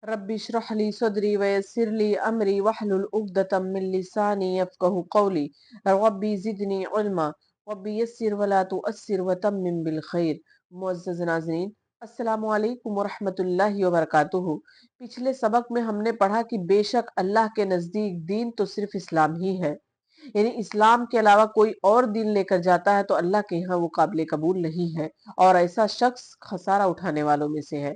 Rabbi इश्रह ली सदरी वयस्सिर ली अमरी वहलुल उक़दतम मिन लिसानी यफ़क़हू क़ौली rabbi ज़िदनी इल्मा rabbi यस्सिर वला तुअस्सिर वतम्मिम बिल खैर। मुअज़्ज़ज़ नाज़रीन, अस्सलामु अलैकुम व रहमतुल्लाहि व बरकातुहू। पिछले सबक में हमने पढ़ा कि बेशक अल्लाह के नज़दीक दीन तो सिर्फ इस्लाम ही है, यानी इस्लाम के अलावा कोई और दीन लेकर जाता है तो अल्लाह के यहाँ वो काबिल कबूल नहीं है और ऐसा शख्स खसारा उठाने वालों में से है।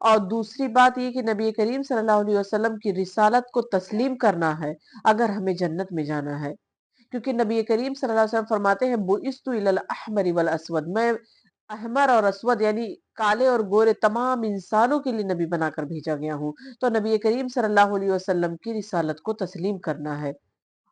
और दूसरी बात ये कि नबी करीम सल्लल्लाहु अलैहि वसल्लम की रिसालत को तस्लीम करना है अगर हमें जन्नत में जाना है, क्योंकि नबी करीम सल्लल्लाहु अलैहि वसल्लम फरमाते हैं बुइस्तु इलल अहमरि वल अस्वद, मैं अहमर और अस्वद यानी काले और गोरे तमाम इंसानों के लिए नबी बनाकर भेजा गया हूँ। तो नबी करीम सल्लल्लाहु अलैहि वसल्लम की रिसालत को तस्लीम करना है।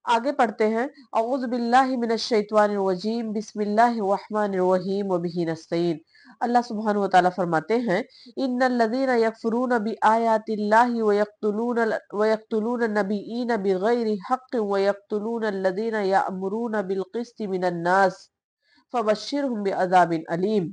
आगे पढ़ते हैं। औज़ु बिल्लाहि मिनश शैतानिर रजीम, बिस्मिल्लाहिर रहमानिर रहीम व बिही नस्तईन। अल्लाह सुब्हानहु व तआला फरमाते हैं, इन्नल लज़ीना यकफुरूना बिआयातिल्लाहि व यक़्तुलून नबिय्यीन बिगैरि हक़्क़िन व यक़्तुलून अल्लज़ीना यअमुरूना बिल क़िस्ति मिनन नास फबश्शिरहुम बिअज़ाबिन अलीम।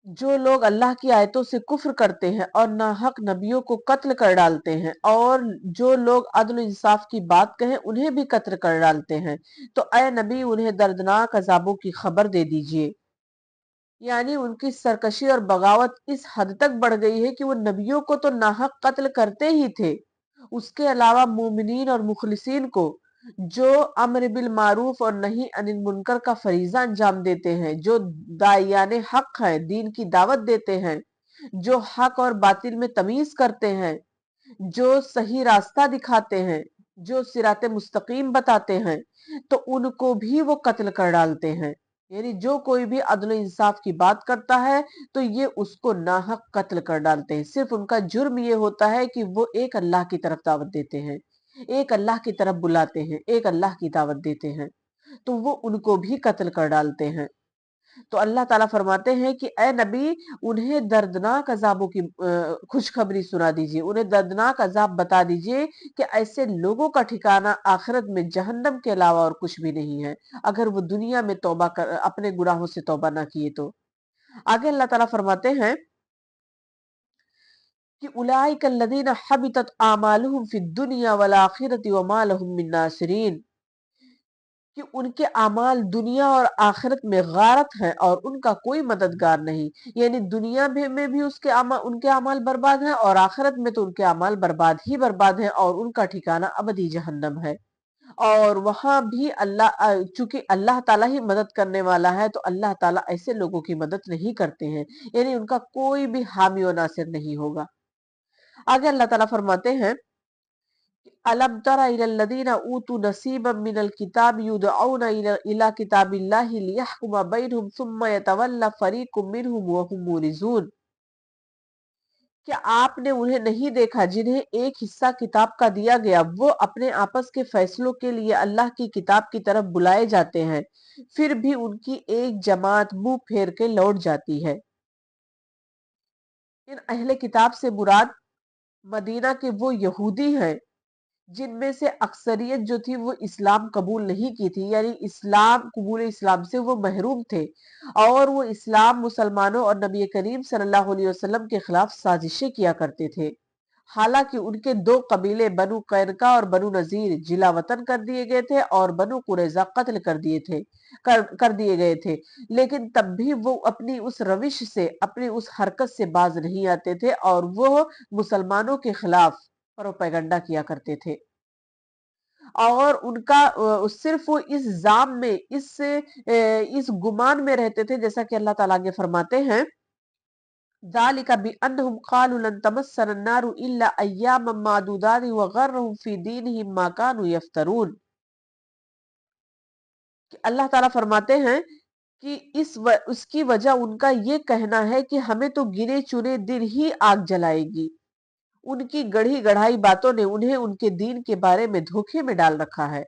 जो लोग अल्लाह की आयतों से कुफ्र करते हैं और नाहक नबियों को कत्ल कर डालते हैं और जो लोग अदल इंसाफ की बात कहें उन्हें भी कत्ल कर डालते हैं, तो ए नबी उन्हें दर्दनाक अजाबों की खबर दे दीजिए। यानी उनकी सरकशी और बगावत इस हद तक बढ़ गई है कि वो नबियों को तो नाहक कत्ल करते ही थे, उसके अलावा मोमिनीन और मुखलिसीन को, जो अम्र बिल मारूफ और नहीं अनिल मुनकर का फरीजा अंजाम देते हैं, जो दायाने हक है, दीन की दावत देते हैं, जो हक और बातिल में तमीज करते हैं, जो सही रास्ता दिखाते हैं, जो सिराते मुस्तकीम बताते हैं, तो उनको भी वो कत्ल कर डालते हैं। यानी जो कोई भी अदल इंसाफ की बात करता है तो ये उसको नाहक कत्ल कर डालते हैं। सिर्फ उनका जुर्म ये होता है कि वो एक अल्लाह की तरफ दावत देते हैं, एक अल्लाह की तरफ बुलाते हैं, एक अल्लाह की दावत देते हैं, तो वो उनको भी कत्ल कर डालते हैं। तो अल्लाह ताला फरमाते हैं कि ए नबी उन्हें दर्दनाक अजाबों की खुशखबरी सुना दीजिए, उन्हें दर्दनाक अजाब बता दीजिए कि ऐसे लोगों का ठिकाना आखिरत में जहन्नम के अलावा और कुछ भी नहीं है, अगर वो दुनिया में तौबा कर अपने गुनाहों से तौबा ना किए तो। आगे अल्लाह ताला फरमाते हैं कि उलाइका अल्लज़ीना हबितत आमालुहुम फिद दुनिया वल आखिरति वमा लहुम मिन नासिरीन, कि उनके अमाल दुनिया और आखिरत में गारत हैं और उनका कोई मददगार नहीं। यानी दुनिया में भी उनके अमाल बर्बाद हैं और आखिरत में तो उनके अमाल बर्बाद ही बर्बाद हैं और उनका ठिकाना अबदी जहन्नम है। और वहां भी चूंकि अल्लाह ताला ही मदद करने वाला है तो अल्लाह ताला ऐसे लोगों की मदद नहीं करते हैं, यानी उनका कोई भी हामी और नासिर नहीं होगा। आगे अल्लाह ताला फरमाते हैं, अलम तरा इलल्लज़ीना ऊतू नसीबम मिनल किताब युदऔना इला किताबिल्लाहि लियहकुम बैनहुम सुम्मा यतवल्ला फरीकुम मिनहुम व हुम मुरिजून। क्या आपने उन्हें नहीं देखा जिन्हें एक हिस्सा किताब का दिया गया, वो अपने आपस के फैसलों के लिए अल्लाह की किताब की तरफ बुलाए जाते हैं, फिर भी उनकी एक जमात मुंह फेर के लौट जाती है। इन अहले किताब से मुराद मदीना के वो यहूदी हैं जिनमें से अक्सरियत जो थी वो इस्लाम कबूल नहीं की थी, यानी इस्लाम से वो महरूम थे और वो इस्लाम मुसलमानों और नबी करीम सल्लल्लाहु अलैहि वसल्लम के खिलाफ साजिशें किया करते थे। हालांकि उनके दो कबीले बनु कैनका और बनु नजीर जिला वतन कर दिए गए थे और बनु कुरैजा कत्ल कर दिए गए थे, लेकिन तब भी वो अपनी उस रविश से, अपनी उस हरकत से बाज नहीं आते थे और वो मुसलमानों के खिलाफ प्रोपेगंडा किया करते थे। और उनका सिर्फ वो इस जाम में, इस गुमान में रहते थे, जैसा कि अल्लाह ताला आगे फरमाते हैं, ज़ालिका बिअन्नहुम क़ालू लन तमस्सना अन्नारु इल्ला अय्यामम मादूदात व गर्रहुम फी दीनिहिम मा कानू यफ्तरून। कि अल्लाह ताला फरमाते हैं कि उसकी वजह उनका ये कहना है कि हमें तो गिने चुने दिन ही आग जलाएगी। उनकी गढ़ी गढ़ाई बातों ने उन्हें उनके दीन के बारे में धोखे में डाल रखा है।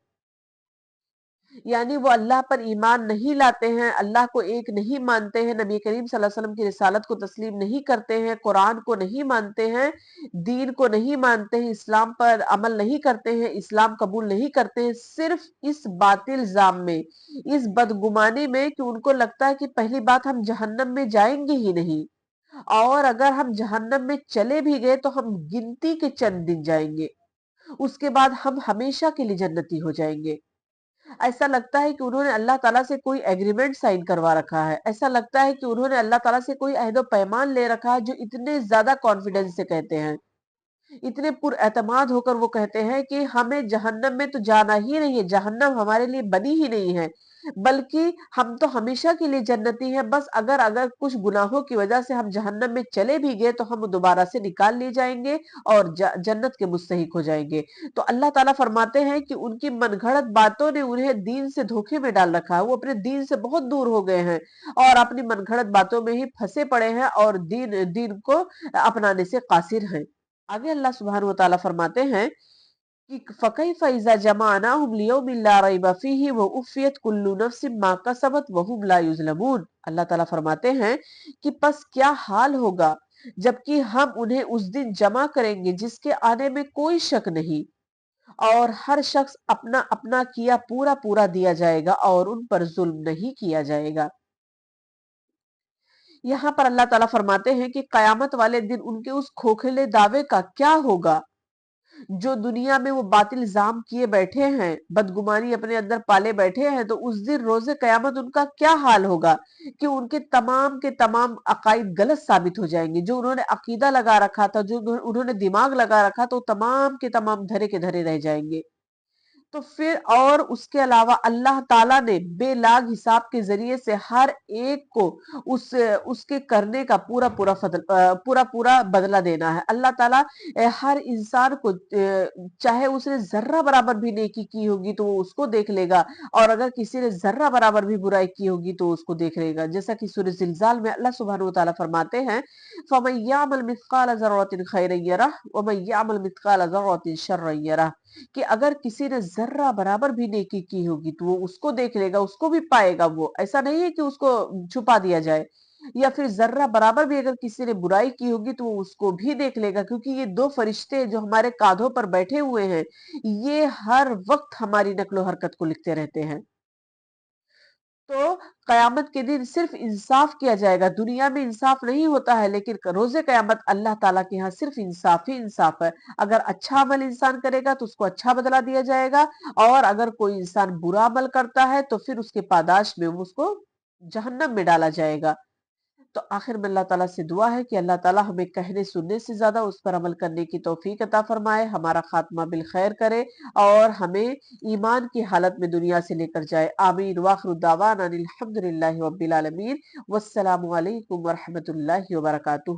यानी वो अल्लाह पर ईमान नहीं लाते हैं, अल्लाह को एक नहीं मानते हैं, नबी करीम सल्लल्लाहु अलैहि वसल्लम की रिसालत को तस्लीम नहीं करते हैं, कुरान को नहीं मानते हैं, दीन को नहीं मानते हैं, इस्लाम पर अमल नहीं करते हैं, इस्लाम कबूल नहीं करते हैं, सिर्फ इस बातिल जाम में, इस बदगुमानी में कि उनको लगता है कि पहली बात हम जहन्नम में जाएंगे ही नहीं اور اگر ہم جہنم میں چلے بھی گئے تو ہم گنتی کے چند دن جائیں گے، اس کے بعد ہم ہمیشہ کے لیے جنتی ہو جائیں گے۔ ایسا لگتا ہے کہ انہوں نے اللہ تعالیٰ سے کوئی ایگریمنٹ سائن کروا رکھا ہے، ایسا لگتا ہے کہ انہوں نے اللہ تعالیٰ سے کوئی عہد و پیمان لے رکھا ہے، جو اتنے زیادہ کانفیڈنس سے کہتے ہیں، اتنے پر اعتماد ہو کر وہ کہتے ہیں کہ ہمیں جہنم میں تو جانا ہی نہیں ہے، جہنم ہمارے لیے بنی ہی نہیں ہے، بلکہ ہم تو ہمیشہ کے لیے جنتی ہیں، بس اگر کچھ گناہوں کی وجہ سے ہم جہنم میں چلے بھی گئے تو ہم دوبارہ سے نکال لیے جائیں گے اور جنت کے مستحق ہو جائیں گے۔ تو اللہ تعالیٰ فرماتے ہیں کہ ان کی من گھڑت باتوں نے انہیں دین سے دھوکے میں ڈال رکھا ہے، وہ اپنے دین سے بہت دور ہو گئے ہیں اور اپنی من گھڑت باتوں میں ہی پھنسے پڑے ہیں اور دین کو اپنانے سے قاصر ہیں۔ آگے اللہ سبحانہ وتعالی فرماتے ہیں کہ فَكَيْفَ إِذَا جَمَعْنَاهُمْ لِيَوْمٍ لَا رَيْبَ فِيهِ وَأُوفِيَتْ كُلُّ نَفْسٍ مَا كَسَبَتْ وَهُمْ لَا يُظْلَمُونَ۔ اللہ تعالیٰ فرماتے ہیں کہ پس کیا حال ہوگا جبکہ ہم انہیں اس دن جمع کریں گے جس کے آنے میں کوئی شک نہیں، اور ہر شخص اپنا اپنا کیا پورا پورا دیا جائے گا اور ان پر ظلم نہیں کیا جائے گا۔ یہاں پر اللہ تعالیٰ فرماتے ہیں کہ قیامت والے دن ان کے اس کھوکھلے دعوے کا کیا ہوگا جو دنیا میں وہ باطل الزام کیے بیٹھے ہیں، بدگمانی اپنے اندر پالے بیٹھے ہیں، تو اس دن روز قیامت ان کا کیا حال ہوگا کہ ان کے تمام عقائد غلط ثابت ہو جائیں گے۔ جو انہوں نے عقیدہ لگا رکھا تھا، جو انہوں نے دماغ لگا رکھا تو تمام کے تمام دھرے کے دھرے رہ جائیں گے۔ تو پھر اور اس کے علاوہ اللہ تعالیٰ نے بے لاگ حساب کے ذریعے سے ہر ایک کو اس کے کرنے کا پورا پورا بدلہ دینا ہے۔ اللہ تعالیٰ ہر انسان کو چاہے اس نے ذرہ برابر بھی نیکی کی ہوگی تو وہ اس کو دیکھ لے گا، اور اگر کسی نے ذرہ برابر بھی برائی کی ہوگی تو اس کو دیکھ لے گا، جیسا کہ سورہ زلزال میں اللہ سبحانہ وتعالی فرماتے ہیں فَمَن يَعْمَلْ مِثْقَالَ ذَرَّةٍ خَيْرًا يَرَهُ وَمَن يَعْمَلْ مِثْقَالَ ذَرَّةٍ شَرًّا يَرَهُ، کہ اگر کسی نے ذرہ برابر بھی نیکی کی ہوگی تو وہ اس کو دیکھ لے گا، اس کو بھی پائے گا، وہ ایسا نہیں ہے کہ اس کو چھپا دیا جائے، یا پھر ذرہ برابر بھی اگر کسی نے برائی کی ہوگی تو وہ اس کو بھی دیکھ لے گا، کیونکہ یہ دو فرشتے جو ہمارے کاندھوں پر بیٹھے ہوئے ہیں یہ ہر وقت ہماری نقل و حرکت کو لکھتے رہتے ہیں۔ تو قیامت کے دن صرف انصاف کیا جائے گا، دنیا میں انصاف نہیں ہوتا ہے، لیکن روز قیامت اللہ تعالیٰ کے ہاں صرف انصاف ہی انصاف ہے۔ اگر اچھا عمل انسان کرے گا تو اس کو اچھا بدلہ دیا جائے گا، اور اگر کوئی انسان برا عمل کرتا ہے تو پھر اس کے پاداش میں اس کو جہنم میں ڈالا جائے گا۔ تو آخر میں اللہ تعالیٰ سے دعا ہے کہ اللہ تعالیٰ ہمیں کہنے سننے سے زیادہ اس پر عمل کرنے کی توفیق عطا فرمائے، ہمارا خاتمہ بالخیر کرے اور ہمیں ایمان کی حالت میں دنیا سے لے کر جائے۔ آمین۔ وآخر دعوانا الحمد للہ رب العالمین، والسلام علیکم ورحمۃ اللہ وبرکاتہ۔